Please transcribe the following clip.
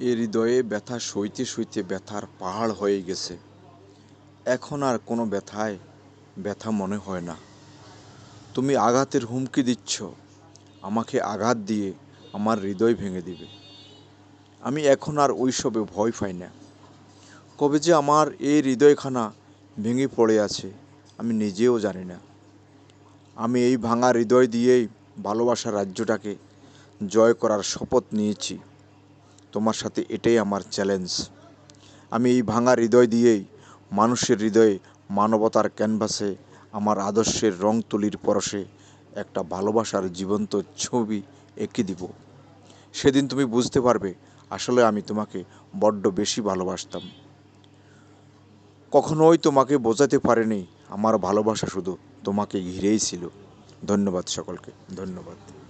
এ হৃদয়ে ব্যথা সইতে সইতে ব্যথার পাহাড় হয়ে গেছে। এখন আর কোনো ব্যথায় ব্যথা মনে হয় না। তুমি আঘাতের হুমকি দিচ্ছ, আমাকে আঘাত দিয়ে আমার হৃদয় ভেঙে দিবে। আমি এখন আর ওইসবে ভয় পাই না। কবে যে আমার এই হৃদয়খানা ভেঙে পড়ে আছে আমি নিজেও জানি না। আমি এই ভাঙা হৃদয় দিয়েই ভালোবাসার রাজ্যটাকে জয় করার শপথ নিয়েছি। তোমার সাথে এটাই আমার চ্যালেঞ্জ। আমি এই ভাঙা হৃদয় দিয়েই মানুষের হৃদয়ে মানবতার ক্যানভাসে আমার আদর্শের রং তুলির পরশে একটা ভালোবাসার জীবন্ত ছবি এঁকে দিব। সেদিন তুমি বুঝতে পারবে আসলে আমি তোমাকে বড্ড বেশি ভালোবাসতাম। কখনোই তোমাকে বোঝাতে পারিনি আমার ভালোবাসা শুধু তোমাকে ঘিরেই ছিল। ধন্যবাদ সকলকে, ধন্যবাদ।